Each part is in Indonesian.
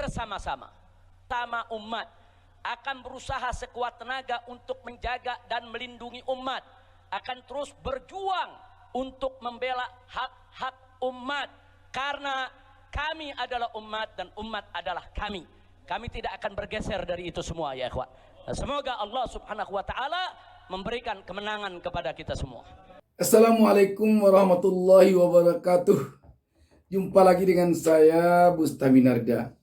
bersama-sama sama umat akan berusaha sekuat tenaga untuk menjaga dan melindungi umat, akan terus berjuang untuk membela hak-hak umat, karena kami adalah umat dan umat adalah kami. Kami tidak akan bergeser dari itu semua ya ikhwan. Semoga Allah subhanahu wa ta'ala memberikan kemenangan kepada kita semua. Assalamualaikum warahmatullahi wabarakatuh. Jumpa lagi dengan saya Bustami Narda.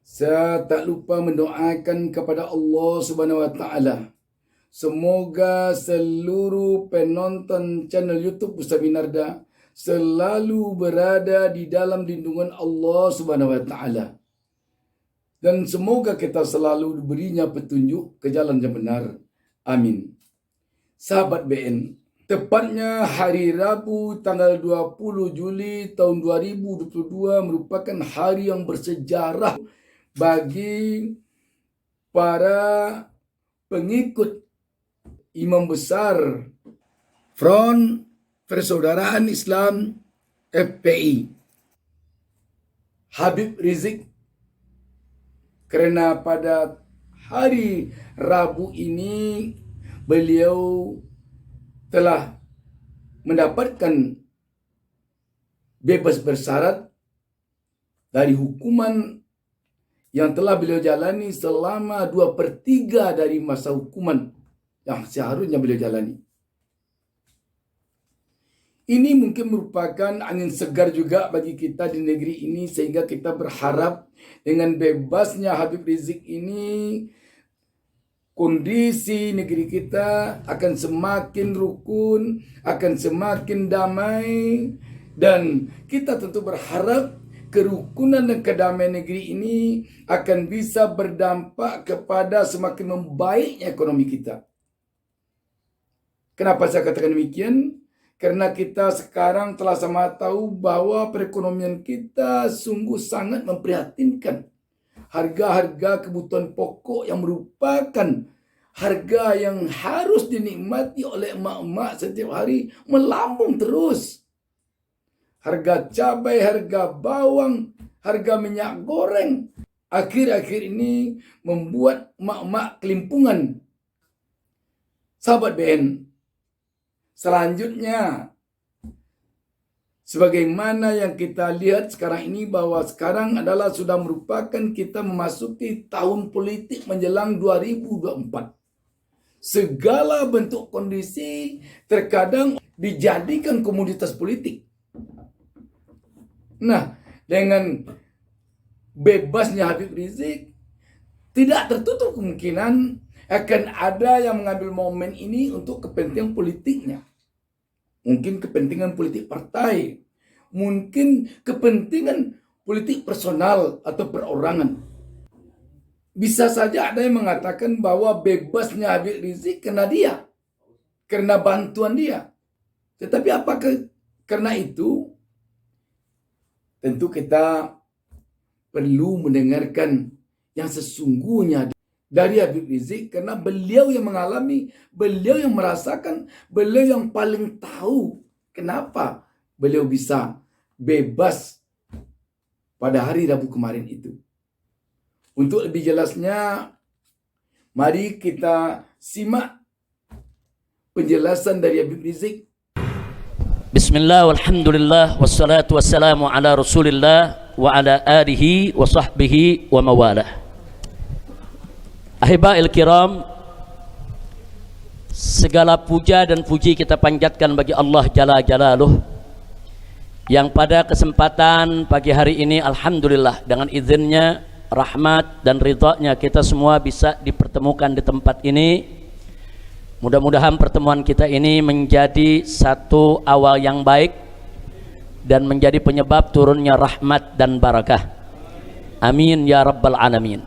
Saya tak lupa mendoakan kepada Allah subhanahu wa ta'ala, semoga seluruh penonton channel YouTube Bustami Narda selalu berada di dalam lindungan Allah subhanahu wa ta'ala. Dan semoga kita selalu diberinya petunjuk ke jalan yang benar. Amin. Sahabat BN, tepatnya hari Rabu tanggal 20 Juli tahun 2022 merupakan hari yang bersejarah bagi para pengikut Imam Besar Front Persaudaraan Islam FPI, Habib Rizik, karena pada hari Rabu ini beliau telah mendapatkan bebas bersyarat dari hukuman yang telah beliau jalani selama 2/3 dari masa hukuman yang seharusnya beliau jalani. Ini mungkin merupakan angin segar juga bagi kita di negeri ini, sehingga kita berharap dengan bebasnya Habib Rizik ini kondisi negeri kita akan semakin rukun, akan semakin damai, dan kita tentu berharap kerukunan dan kedamaian negeri ini akan bisa berdampak kepada semakin membaiknya ekonomi kita. Kenapa saya katakan demikian? Karena kita sekarang telah sama tahu bahwa perekonomian kita sungguh sangat memprihatinkan. Harga-harga kebutuhan pokok yang merupakan harga yang harus dinikmati oleh emak-emak setiap hari melambung terus. Harga cabai, harga bawang, harga minyak goreng akhir-akhir ini membuat emak-emak kelimpungan. Sahabat BN, selanjutnya, sebagaimana yang kita lihat sekarang ini, bahwa sekarang adalah sudah merupakan kita memasuki tahun politik menjelang 2024. Segala bentuk kondisi terkadang dijadikan komoditas politik. Nah, dengan bebasnya Habib Rizik, tidak tertutup kemungkinan akan ada yang mengambil momen ini untuk kepentingan politiknya. Mungkin kepentingan politik partai, mungkin kepentingan politik personal atau perorangan. Bisa saja ada yang mengatakan bahwa bebasnya Habib Rizik karena dia, karena bantuan dia. Tetapi apakah karena itu? Tentu kita perlu mendengarkan yang sesungguhnya dari Habib Rizik, karena beliau yang mengalami, beliau yang merasakan, beliau yang paling tahu kenapa beliau bisa bebas pada hari Rabu kemarin itu. Untuk lebih jelasnya, mari kita simak penjelasan dari Habib Rizik. Bismillah, walhamdulillah, wassalatu wassalamu ala rasulillah wa ala alihi wa sahbihi wa mawalah. Ahiba'il kiram, segala puja dan puji kita panjatkan bagi Allah Jalla Jalaluh, yang pada kesempatan pagi hari ini alhamdulillah dengan izinnya, rahmat dan ridhanya kita semua bisa dipertemukan di tempat ini. Mudah-mudahan pertemuan kita ini menjadi satu awal yang baik dan menjadi penyebab turunnya rahmat dan barakah. Amin ya rabbal alamin.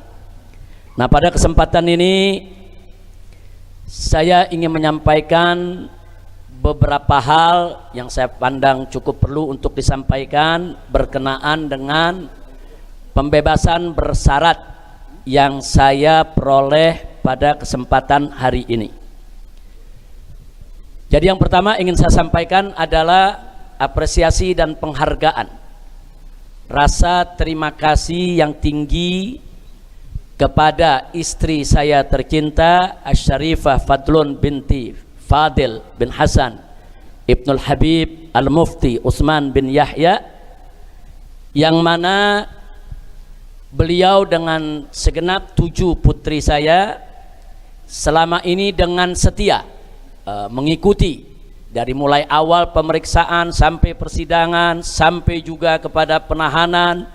Nah, pada kesempatan ini saya ingin menyampaikan beberapa hal yang saya pandang cukup perlu untuk disampaikan berkenaan dengan pembebasan bersyarat yang saya peroleh pada kesempatan hari ini. Jadi yang pertama ingin saya sampaikan adalah apresiasi dan penghargaan rasa terima kasih yang tinggi kepada istri saya tercinta Asy-Syarifah Fadlun binti Fadil bin Hasan Ibnul Habib Al-Mufti Utsman bin Yahya, yang mana beliau dengan segenap 7 putri saya selama ini dengan setia mengikuti dari mulai awal pemeriksaan sampai persidangan, sampai juga kepada penahanan,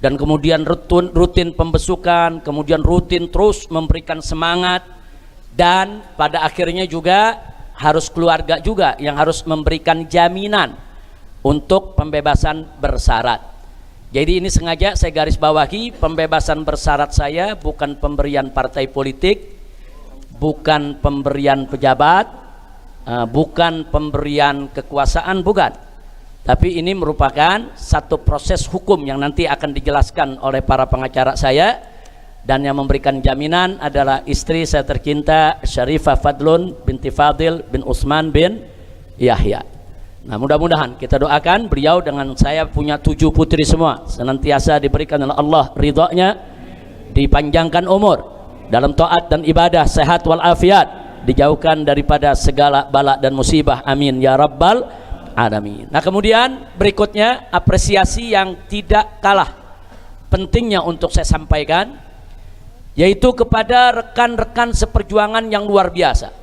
dan kemudian rutin pembesukan, kemudian rutin terus memberikan semangat, dan pada akhirnya juga harus keluarga juga yang harus memberikan jaminan untuk pembebasan bersyarat. Jadi ini sengaja saya garis bawahi, pembebasan bersyarat saya bukan pemberian partai politik, bukan pemberian pejabat, bukan pemberian kekuasaan, bukan. Tapi ini merupakan satu proses hukum yang nanti akan dijelaskan oleh para pengacara saya, dan yang memberikan jaminan adalah istri saya tercinta Syarifah Fadlun binti Fadil bin Utsman bin Yahya. Nah, mudah-mudahan kita doakan beliau dengan saya punya 7 putri semua senantiasa diberikan oleh Allah ridhonya, dipanjangkan umur dalam taat dan ibadah, sehat walafiat, dijauhkan daripada segala bala dan musibah, amin ya rabbal alamin. Nah, kemudian berikutnya apresiasi yang tidak kalah pentingnya untuk saya sampaikan, yaitu kepada rekan-rekan seperjuangan yang luar biasa.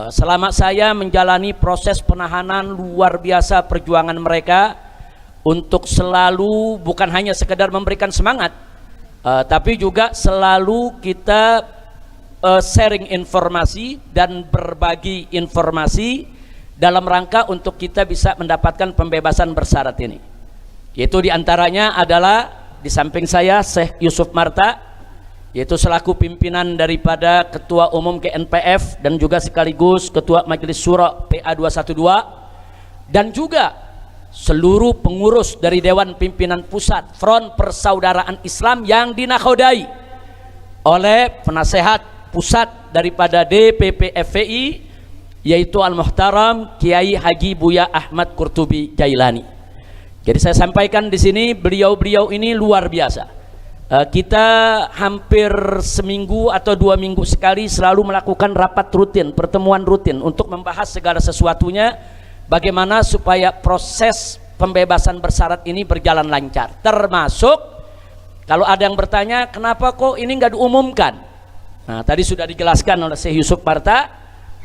Selama saya menjalani proses penahanan, luar biasa perjuangan mereka untuk selalu bukan hanya sekedar memberikan semangat, tapi juga selalu kita sharing informasi dan berbagi informasi dalam rangka untuk kita bisa mendapatkan pembebasan bersyarat ini. Yaitu diantaranya adalah di samping saya Syekh Yusuf Marta, yaitu selaku pimpinan daripada Ketua Umum GNPF dan juga sekaligus Ketua Majelis Syuro PA 212, dan juga seluruh pengurus dari Dewan Pimpinan Pusat Front Persaudaraan Islam yang dinakodai oleh penasehat pusat daripada DPP FPI, yaitu Al-Muhtaram Kiai Haji Buya Ahmad Qurtubi Jailani. Jadi saya sampaikan di sini, beliau-beliau ini luar biasa. Kita hampir seminggu atau 2 minggu sekali selalu melakukan rapat rutin, pertemuan rutin untuk membahas segala sesuatunya, bagaimana supaya proses pembebasan bersyarat ini berjalan lancar. Termasuk kalau ada yang bertanya, kenapa kok ini nggak diumumkan? Nah, tadi sudah dijelaskan oleh Syekh Yusuf Marta.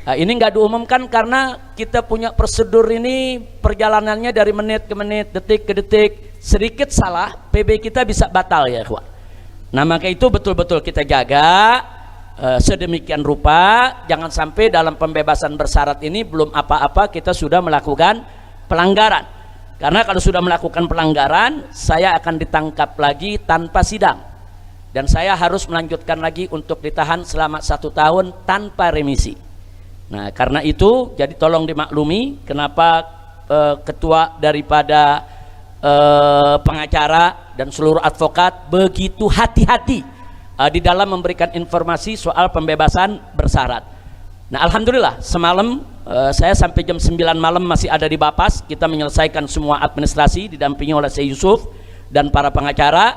Nah, ini nggak diumumkan karena kita punya prosedur ini perjalanannya dari menit ke menit, detik ke detik. Sedikit salah, PB kita bisa batal ya, kawan. Nah, maka itu betul-betul kita jaga sedemikian rupa, jangan sampai dalam pembebasan bersyarat ini belum apa-apa kita sudah melakukan pelanggaran. Karena kalau sudah melakukan pelanggaran, saya akan ditangkap lagi tanpa sidang, dan saya harus melanjutkan lagi untuk ditahan selama 1 tahun tanpa remisi. Nah, karena itu jadi tolong dimaklumi kenapa ketua daripada pengacara dan seluruh advokat begitu hati-hati di dalam memberikan informasi soal pembebasan bersyarat. Nah, alhamdulillah semalam saya sampai jam 9 malam masih ada di Bapas, kita menyelesaikan semua administrasi didampingi oleh Syekh Yusuf dan para pengacara,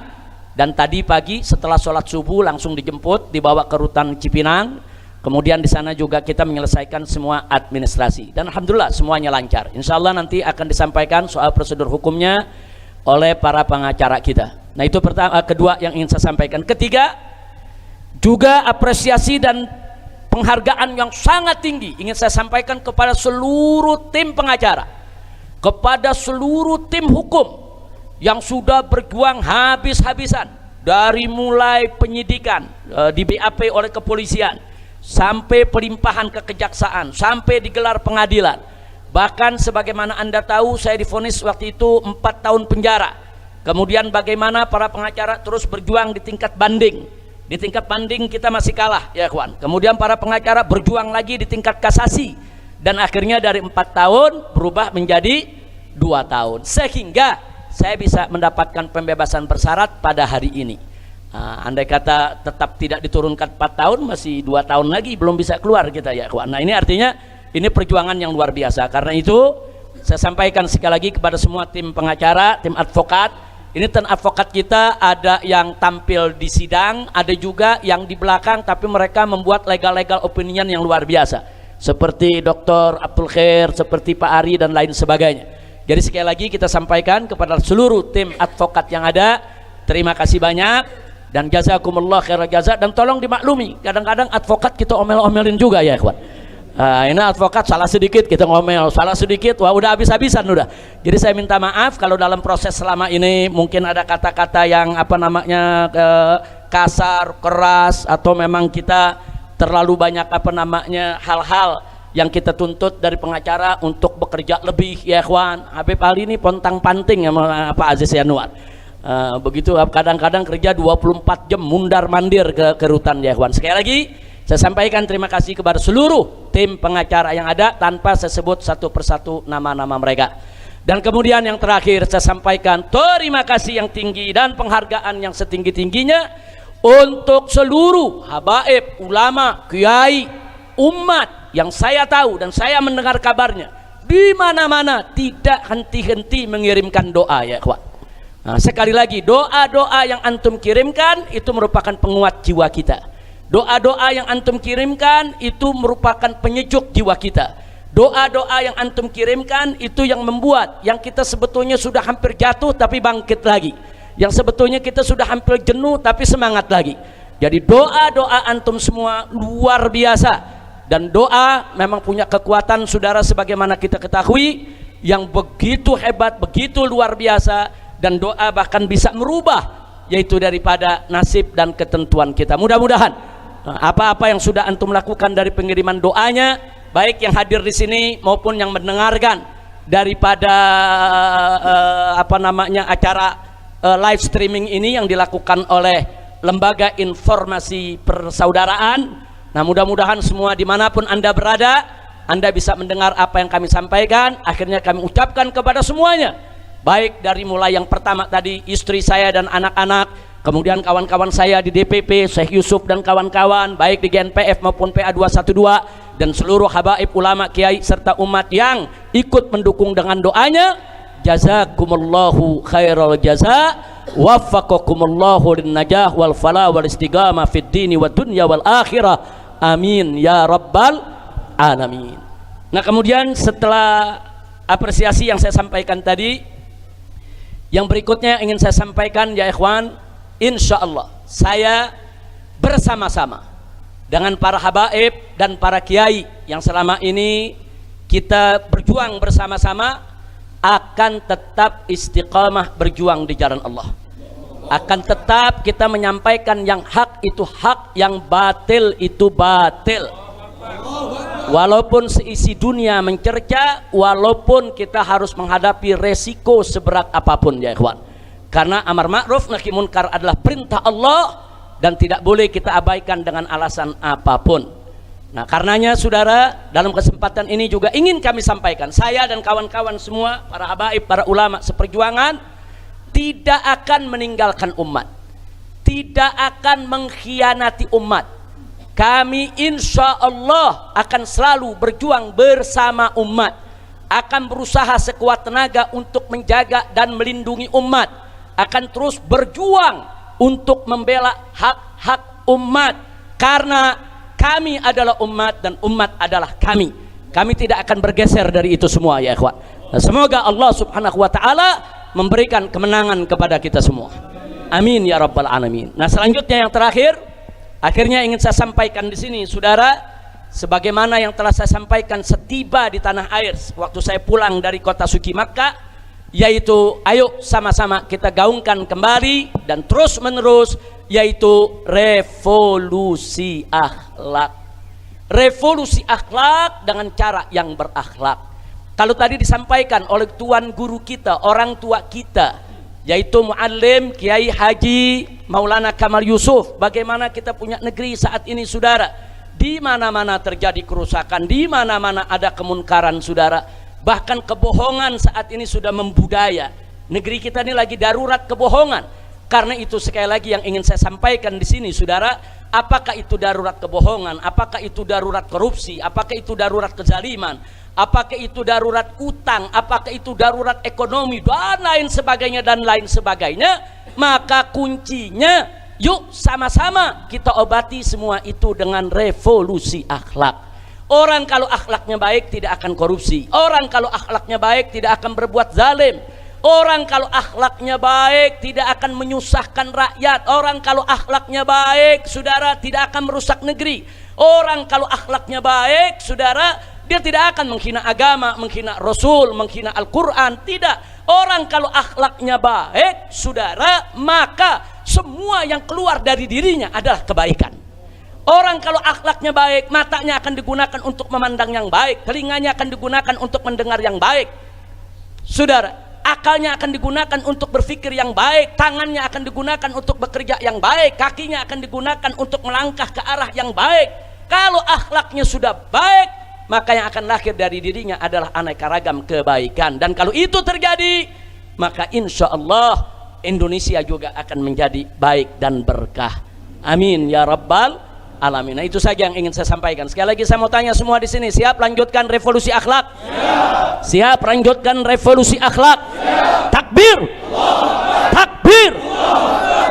dan tadi pagi setelah sholat subuh langsung dijemput dibawa ke rutan Cipinang. Kemudian di sana juga kita menyelesaikan semua administrasi, dan alhamdulillah semuanya lancar. Insya Allah nanti akan disampaikan soal prosedur hukumnya oleh para pengacara kita. Nah, itu pertama. Kedua yang ingin saya sampaikan. Ketiga, juga apresiasi dan penghargaan yang sangat tinggi ingin saya sampaikan kepada seluruh tim pengacara, kepada seluruh tim hukum yang sudah berjuang habis-habisan dari mulai penyidikan di BAP oleh kepolisian, sampai pelimpahan ke kejaksaan, sampai digelar pengadilan. Bahkan sebagaimana Anda tahu, saya divonis waktu itu 4 tahun penjara. Kemudian bagaimana para pengacara terus berjuang di tingkat banding. Di tingkat banding kita masih kalah ya kawan. Kemudian para pengacara berjuang lagi di tingkat kasasi, dan akhirnya dari 4 tahun berubah menjadi 2 tahun, sehingga saya bisa mendapatkan pembebasan bersyarat pada hari ini. Andai kata tetap tidak diturunkan 4 tahun, masih 2 tahun lagi belum bisa keluar kita ya kawan. Nah, ini artinya ini perjuangan yang luar biasa. Karena itu saya sampaikan sekali lagi kepada semua tim pengacara, tim advokat, Ini advokat kita ada yang tampil di sidang, ada juga yang di belakang tapi mereka membuat legal opinion yang luar biasa. Seperti Dr. Abdul Khair, seperti Pak Ari dan lain sebagainya. Jadi sekali lagi kita sampaikan kepada seluruh tim advokat yang ada, terima kasih banyak dan jazakumullah khairal jaza, dan tolong dimaklumi kadang-kadang advokat kita omel-omelin juga ya ikhwan. Ini advokat salah sedikit kita ngomel, salah sedikit wah udah habis-habisan udah. Jadi saya minta maaf kalau dalam proses selama ini mungkin ada kata-kata yang kasar, keras, atau memang kita terlalu banyak hal-hal yang kita tuntut dari pengacara untuk bekerja lebih ya ikhwan. Habib Ali ini pontang-panting sama Pak Aziz Yanuar. Begitu kadang-kadang kerja 24 jam mundar-mandir ke rutan ya ikhwan. Sekali lagi saya sampaikan terima kasih kepada seluruh tim pengacara yang ada tanpa saya sebut satu persatu nama-nama mereka. Dan kemudian yang terakhir saya sampaikan terima kasih yang tinggi dan penghargaan yang setinggi-tingginya untuk seluruh habaib, ulama, kiai, umat yang saya tahu dan saya mendengar kabarnya di mana-mana tidak henti-henti mengirimkan doa ya ikhwan. Nah, sekali lagi doa-doa yang antum kirimkan itu merupakan penguat jiwa kita. Doa-doa yang antum kirimkan itu merupakan penyejuk jiwa kita. Doa-doa yang antum kirimkan itu yang membuat yang kita sebetulnya sudah hampir jatuh tapi bangkit lagi. Yang sebetulnya kita sudah hampir jenuh tapi semangat lagi. Jadi doa-doa antum semua luar biasa. Dan doa memang punya kekuatan saudara sebagaimana kita ketahui yang begitu hebat, begitu luar biasa, dan doa bahkan bisa merubah yaitu daripada nasib dan ketentuan kita. Mudah-mudahan apa-apa yang sudah antum lakukan dari pengiriman doanya, baik yang hadir di sini maupun yang mendengarkan daripada acara live streaming ini yang dilakukan oleh Lembaga Informasi Persaudaraan. Nah, mudah-mudahan semua dimanapun Anda berada, Anda bisa mendengar apa yang kami sampaikan. Akhirnya kami ucapkan kepada semuanya, baik dari mulai yang pertama tadi istri saya dan anak-anak, kemudian kawan-kawan saya di DPP, Syekh Yusuf dan kawan-kawan, baik di GNPF maupun PA212, dan seluruh habaib, ulama, kiai, serta umat yang ikut mendukung dengan doanya. Jazakumullahu khairal jaza, waffaqakumullahu lin najah wal falah wal istiqamah fid dini wad dunya wal akhirah. Amin ya rabbal alamin. Nah, kemudian setelah apresiasi yang saya sampaikan tadi, yang berikutnya ingin saya sampaikan ya ikhwan, insya Allah saya bersama-sama dengan para habaib dan para kiai yang selama ini kita berjuang bersama-sama akan tetap istiqamah berjuang di jalan Allah. Akan tetap kita menyampaikan yang hak itu hak, yang batil itu batil. Walaupun seisi dunia mencerca, walaupun kita harus menghadapi resiko seberat apapun ya ikhwan. Karena amar ma'ruf nahi munkar adalah perintah Allah dan tidak boleh kita abaikan dengan alasan apapun. Nah, karenanya saudara, dalam kesempatan ini juga ingin kami sampaikan, saya dan kawan-kawan semua, para habaib, para ulama seperjuangan, tidak akan meninggalkan umat, tidak akan mengkhianati umat. Kami insya Allah akan selalu berjuang bersama umat, akan berusaha sekuat tenaga untuk menjaga dan melindungi umat, akan terus berjuang untuk membela hak-hak umat, karena kami adalah umat dan umat adalah kami. Kami tidak akan bergeser dari itu semua ya ikhwan. Nah, semoga Allah subhanahu wa ta'ala memberikan kemenangan kepada kita semua. Amin ya rabbal alamin. Nah, selanjutnya yang terakhir, akhirnya ingin saya sampaikan di sini saudara, sebagaimana yang telah saya sampaikan setiba di tanah air waktu saya pulang dari kota suci Makkah, yaitu ayo sama-sama kita gaungkan kembali dan terus menerus, yaitu revolusi akhlak. Revolusi akhlak dengan cara yang berakhlak. Kalau tadi disampaikan oleh tuan guru kita, orang tua kita, yaitu Muallim Kiai Haji Maulana Kamal Yusuf, bagaimana kita punya negeri saat ini saudara, di mana-mana terjadi kerusakan, di mana-mana ada kemunkaran saudara, bahkan kebohongan saat ini sudah membudaya. Negeri kita ini lagi darurat kebohongan. Karena itu sekali lagi yang ingin saya sampaikan di sini, saudara, apakah itu darurat kebohongan, apakah itu darurat korupsi, apakah itu darurat kezaliman, apakah itu darurat utang, apakah itu darurat ekonomi dan lain sebagainya, maka kuncinya yuk sama-sama kita obati semua itu dengan revolusi akhlak. Orang kalau akhlaknya baik tidak akan korupsi, orang kalau akhlaknya baik tidak akan berbuat zalim, orang kalau akhlaknya baik tidak akan menyusahkan rakyat, orang kalau akhlaknya baik, saudara, tidak akan merusak negeri, orang kalau akhlaknya baik, saudara, dia tidak akan menghina agama, menghina Rasul, menghina Al-Quran. Tidak. Orang kalau akhlaknya baik, saudara, maka semua yang keluar dari dirinya adalah kebaikan. Orang kalau akhlaknya baik, matanya akan digunakan untuk memandang yang baik, telinganya akan digunakan untuk mendengar yang baik, saudara, akalnya akan digunakan untuk berpikir yang baik, tangannya akan digunakan untuk bekerja yang baik, kakinya akan digunakan untuk melangkah ke arah yang baik. Kalau akhlaknya sudah baik, maka yang akan lahir dari dirinya adalah aneka ragam kebaikan. Dan kalau itu terjadi, maka insya Allah Indonesia juga akan menjadi baik dan berkah. Amin ya rabbal alamin. Nah, itu saja yang ingin saya sampaikan. Sekali lagi saya mau tanya semua di sini, siap lanjutkan revolusi akhlak? Siap. Siap lanjutkan revolusi akhlak? Siap. Takbir. Takbir.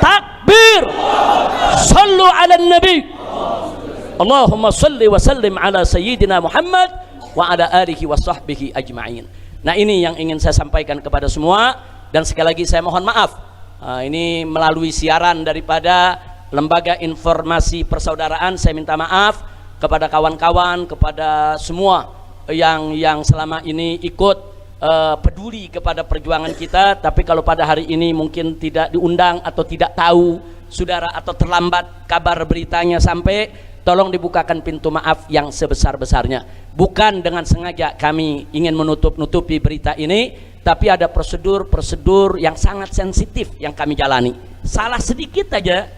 Takbir. Sallu ala nabi. Allahumma salli wa sallim ala sayyidina Muhammad wa ala alihi wa sahbihi ajma'in. Nah, ini yang ingin saya sampaikan kepada semua. Dan sekali lagi saya mohon maaf, ini melalui siaran daripada Lembaga Informasi Persaudaraan, saya minta maaf kepada kawan-kawan, kepada semua yang selama ini ikut peduli kepada perjuangan kita, tapi kalau pada hari ini mungkin tidak diundang atau tidak tahu, saudara, atau terlambat kabar beritanya sampai, tolong dibukakan pintu maaf yang sebesar-besarnya. Bukan dengan sengaja kami ingin menutup-nutupi berita ini, tapi ada prosedur-prosedur yang sangat sensitif yang kami jalani. Salah sedikit aja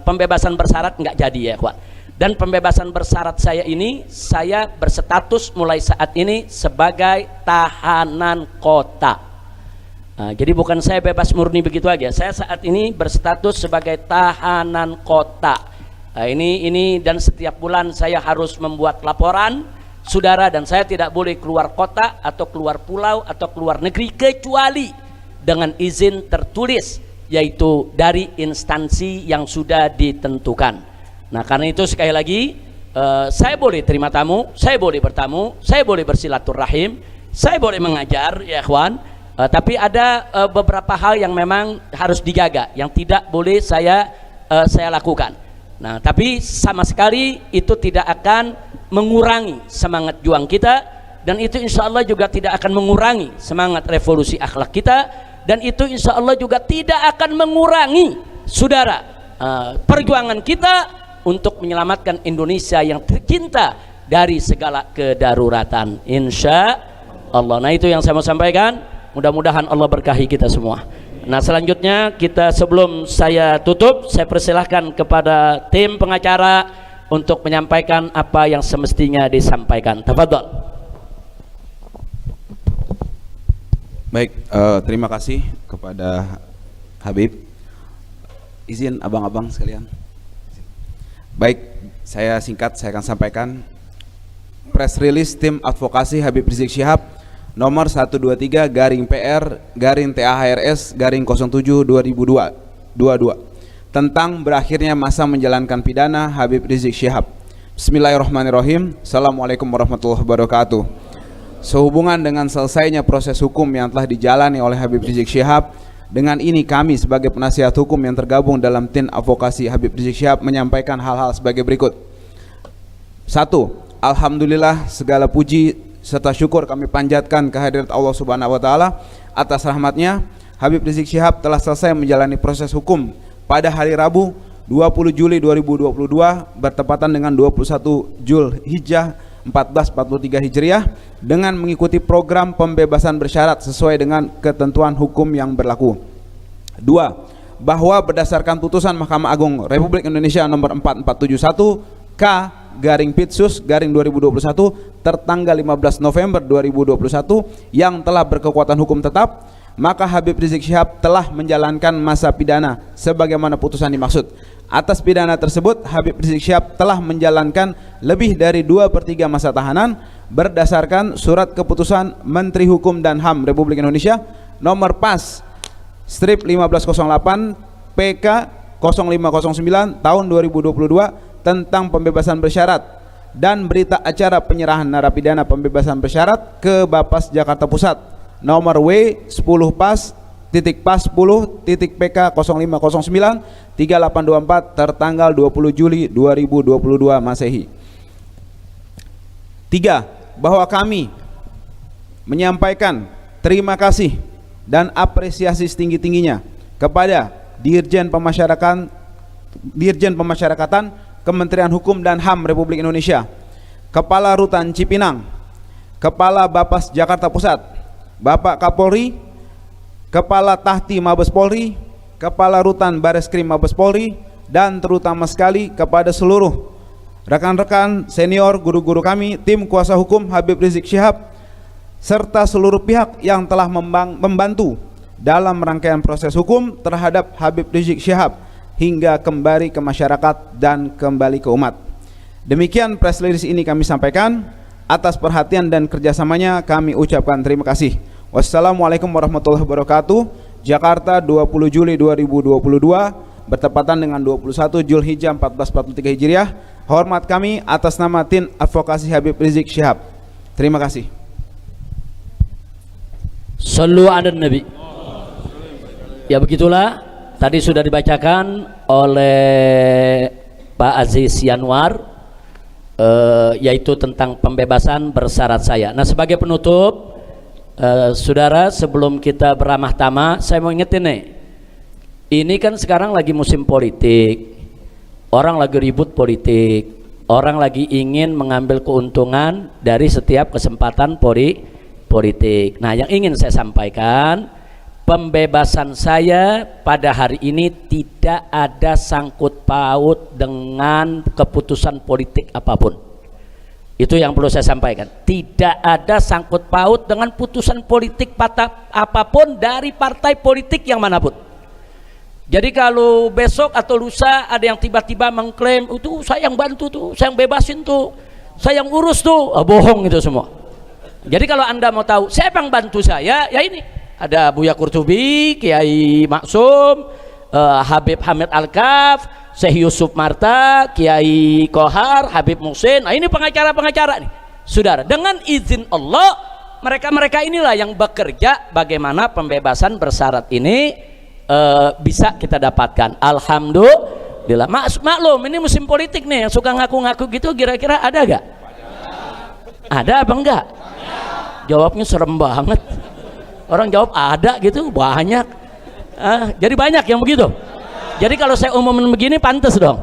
pembebasan bersyarat nggak jadi ya, kawan. Dan pembebasan bersyarat saya ini, saya berstatus mulai saat ini sebagai tahanan kota. Jadi bukan saya bebas murni begitu aja. Saya saat ini berstatus sebagai tahanan kota. Ini dan setiap bulan saya harus membuat laporan, saudara, dan saya tidak boleh keluar kota atau keluar pulau atau keluar negeri kecuali dengan izin tertulis, yaitu dari instansi yang sudah ditentukan. Nah, karena itu sekali lagi saya boleh terima tamu, saya boleh bertamu, saya boleh bersilaturahim, saya boleh mengajar ya kawan, tapi ada beberapa hal yang memang harus dijaga, yang tidak boleh saya lakukan. Nah, tapi sama sekali itu tidak akan mengurangi semangat juang kita, dan itu insya Allah juga tidak akan mengurangi semangat revolusi akhlak kita, dan itu insya Allah juga tidak akan mengurangi, saudara, perjuangan kita untuk menyelamatkan Indonesia yang tercinta dari segala kedaruratan, insya Allah. Nah, itu yang saya mau sampaikan. Mudah-mudahan Allah berkahi kita semua. Nah, selanjutnya kita, sebelum saya tutup, saya persilahkan kepada tim pengacara untuk menyampaikan apa yang semestinya disampaikan. Tafadhol. Baik, terima kasih kepada Habib. Izin abang-abang sekalian. Baik, saya singkat, saya akan sampaikan press release tim advokasi Habib Rizik Syihab nomor 123/PR-TAHRS-07/2022 tentang berakhirnya masa menjalankan pidana Habib Rizik Syihab. Bismillahirrahmanirrahim. Assalamualaikum warahmatullahi wabarakatuh. Sehubungan dengan selesainya proses hukum yang telah dijalani oleh Habib Rizik Syihab, dengan ini kami sebagai penasihat hukum yang tergabung dalam tim advokasi Habib Rizik Syihab menyampaikan hal-hal sebagai berikut. 1. Alhamdulillah, segala puji serta syukur kami panjatkan kehadirat Allah Subhanahu wa taala atas rahmatnya. Habib Rizik Syihab telah selesai menjalani proses hukum pada hari Rabu 20 Juli 2022 bertepatan dengan 21 Zulhijjah 1443 Hijriah dengan mengikuti program pembebasan bersyarat sesuai dengan ketentuan hukum yang berlaku. 2. Bahwa berdasarkan putusan Mahkamah Agung Republik Indonesia nomor 4471 K/Pitsus/2021 tertanggal 15 November 2021 yang telah berkekuatan hukum tetap, maka Habib Rizik Syihab telah menjalankan masa pidana sebagaimana putusan dimaksud. Atas pidana tersebut, Habib Rizik Syihab telah menjalankan lebih dari 2/3 masa tahanan berdasarkan surat keputusan Menteri Hukum dan HAM Republik Indonesia nomor PAS strip 1508 PK 0509 tahun 2022 tentang pembebasan bersyarat dan berita acara penyerahan narapidana pembebasan bersyarat ke Bapas Jakarta Pusat nomor W 10 PAS PAS 10 PK 0509 3824 tertanggal 20 Juli 2022 Masehi. 3. Bahwa kami menyampaikan terima kasih dan apresiasi setinggi-tingginya kepada Dirjen Pemasyarakatan Kementerian Hukum dan HAM Republik Indonesia, Kepala Rutan Cipinang, Kepala Bapas Jakarta Pusat, Bapak Kapolri, Kepala Tahti Mabes Polri, Kepala Rutan Bareskrim Mabes Polri, dan terutama sekali kepada seluruh rekan-rekan senior, guru-guru kami, tim kuasa hukum Habib Rizik Syihab, serta seluruh pihak yang telah membantu dalam rangkaian proses hukum terhadap Habib Rizik Syihab hingga kembali ke masyarakat dan kembali ke umat. Demikian press release ini kami sampaikan. Atas perhatian dan kerjasamanya kami ucapkan terima kasih. Wassalamualaikum warahmatullahi wabarakatuh. Jakarta 20 Juli 2022 bertepatan dengan 21 Zulhijjah 1443 Hijriah. Hormat kami atas nama tim advokasi Habib Rizik Syihab. Terima kasih. Sallu ala Nabi. Ya begitulah, tadi sudah dibacakan oleh Pak Aziz Yanwar, yaitu tentang pembebasan bersyarat saya. Nah, sebagai penutup, saudara, sebelum kita beramah tamah, saya mau ingetin nih, ini kan sekarang lagi musim politik, orang lagi ribut politik, orang lagi ingin mengambil keuntungan dari setiap kesempatan politik. Nah, yang ingin saya sampaikan, pembebasan saya pada hari ini tidak ada sangkut paut dengan keputusan politik apapun. Itu yang perlu saya sampaikan. Tidak ada sangkut paut dengan putusan politik apapun dari partai politik yang manapun. Jadi kalau besok atau lusa ada yang tiba-tiba mengklaim itu saya yang bantu tuh, saya yang bebasin tuh, saya yang urus tuh, bohong itu semua. Jadi kalau Anda mau tahu siapa yang bantu saya, ya ini ada Buya Qurtubi, Kiai Maksum, Habib Hamid Al-Kaf, Syekh Yusuf Marta, Kiai Kohar, Habib Muhsin. Nah, ini pengacara-pengacara nih, saudara. Dengan izin Allah, mereka-mereka inilah yang bekerja bagaimana pembebasan bersyarat ini bisa kita dapatkan. Alhamdulillah. Maklum ini musim politik nih, yang suka ngaku-ngaku gitu, kira-kira ada gak? Ada apa enggak? Jawabnya serem banget. Orang jawab ada gitu, banyak. Jadi banyak yang begitu. Jadi kalau saya umumin begini pantas dong.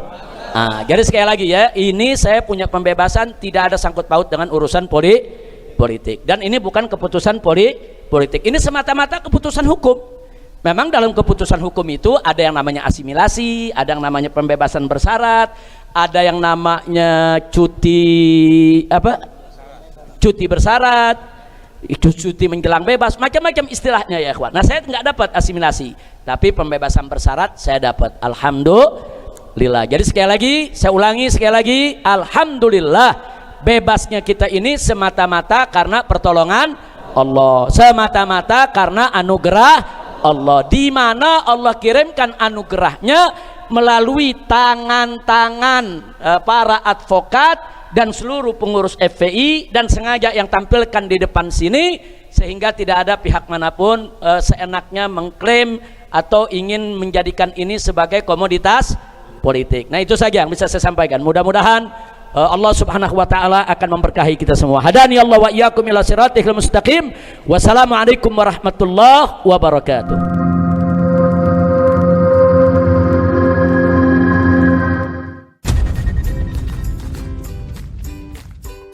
Jadi sekali lagi ya, ini saya punya pembebasan tidak ada sangkut paut dengan urusan politik. Dan ini bukan keputusan politik. Ini semata-mata keputusan hukum. Memang dalam keputusan hukum itu ada yang namanya asimilasi, ada yang namanya pembebasan bersyarat, ada yang namanya cuti bersyarat, cuti menjelang bebas, macam-macam istilahnya ya ikhwan. Nah, saya nggak dapat asimilasi, tapi pembebasan bersyarat saya dapat. Alhamdulillah. Jadi sekali lagi, saya ulangi sekali lagi, alhamdulillah, bebasnya kita ini semata-mata karena pertolongan Allah, semata-mata karena anugerah Allah, di mana Allah kirimkan anugerahnya melalui tangan-tangan para advokat dan seluruh pengurus FPI, dan sengaja yang tampilkan di depan sini sehingga tidak ada pihak manapun seenaknya mengklaim atau ingin menjadikan ini sebagai komoditas politik. Nah, itu saja yang bisa saya sampaikan. Mudah-mudahan Allah Subhanahu wa taala akan memberkahi kita semua. Hadani Allah wa iyyakum ila siratal mustaqim. Wassalamualaikum warahmatullahi wabarakatuh.